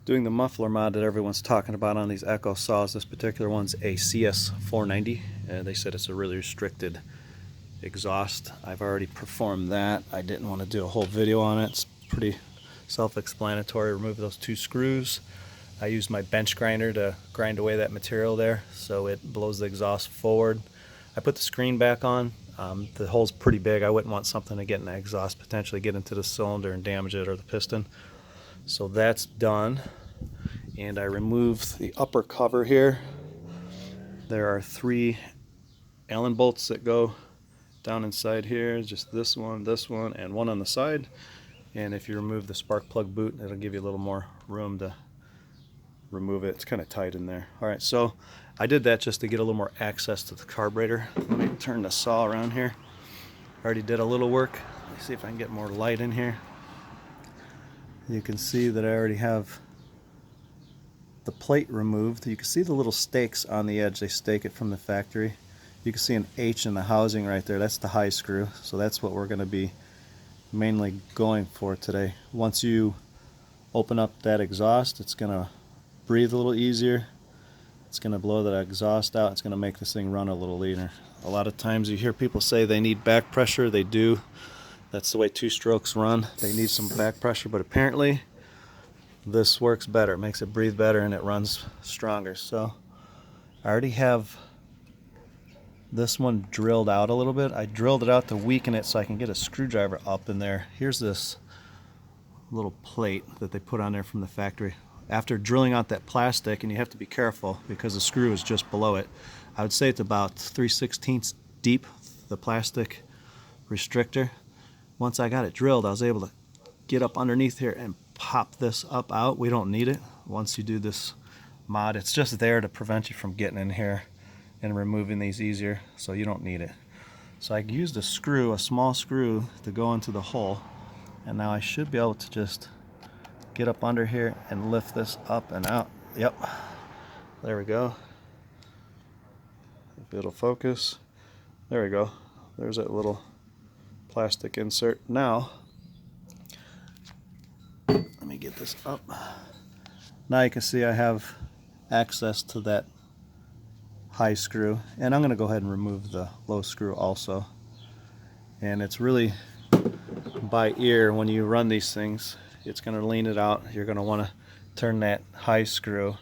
Doing the muffler mod that everyone's talking about on these Echo saws. This particular one's a CS-490. They said it's a really restricted exhaust. I've already performed that. I didn't want to do a whole video on it. It's pretty self-explanatory. Remove those two screws. I used my bench grinder to grind away that material there so it blows the exhaust forward. I put the screen back on. The hole's pretty big. I wouldn't want something to get in the exhaust, potentially get into the cylinder and damage it or the piston. So that's done. And I removed the upper cover here. There are 3 Allen bolts that go down inside here. Just this one, and one on the side. And if you remove the spark plug boot, it'll give you a little more room to remove it. It's kind of tight in there. Alright, so I did that just to get a little more access to the carburetor. Let me turn the saw around here. Already did a little work. Let me see if I can get more light in here. You can see that I already have the plate removed. You can see the little stakes on the edge. They stake it from the factory. You can see an H in the housing right there. That's the high screw. So that's what we're going to be mainly going for today. Once you open up that exhaust, it's going to breathe a little easier. It's going to blow that exhaust out. It's going to make this thing run a little leaner. A lot of times you hear people say they need back pressure. They do. That's the way 2-strokes run. They need some back pressure, but apparently this works better. It makes it breathe better and it runs stronger. So I already have this one drilled out a little bit. I drilled it out to weaken it so I can get a screwdriver up in there. Here's this little plate that they put on there from the factory. After drilling out that plastic, and you have to be careful because the screw is just below it, I would say it's about 3/16 deep, the plastic restrictor. Once I got it drilled, I was able to get up underneath here and pop this up out. We don't need it once you do this mod. It's just there to prevent you from getting in here and removing these easier, so you don't need it. So I used a screw, a small screw, to go into the hole, and now I should be able to just get up under here and lift this up and out. Yep, there we go. If it'll focus, there we go. There's that little plastic insert. Now let me get this up. Now you can see I have access to that high screw, and I'm going to go ahead and remove the low screw also. And it's really by ear when you run these things. It's going to lean it out. You're going to want to turn that high screw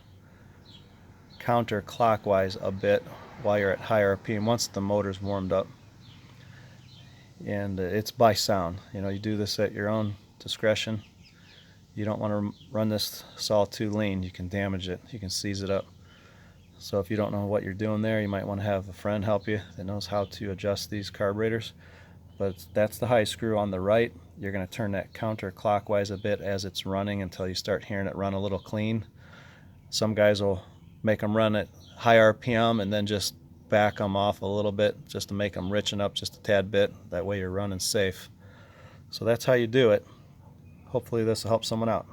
counterclockwise a bit while you're at high RPM once the motor's warmed up. And it's by sound. You know, you do this at your own discretion. You don't want to run this saw too lean. You can damage it. You can seize it up. So if you don't know what you're doing there, you might want to have a friend help you that knows how to adjust these carburetors. But that's the high screw on the right. You're going to turn that counterclockwise a bit as it's running until you start hearing it run a little clean. Some guys will make them run at high RPM and then just back them off a little bit just to make them richen up just a tad bit. That way you're running safe. So that's how you do it. Hopefully this will help someone out.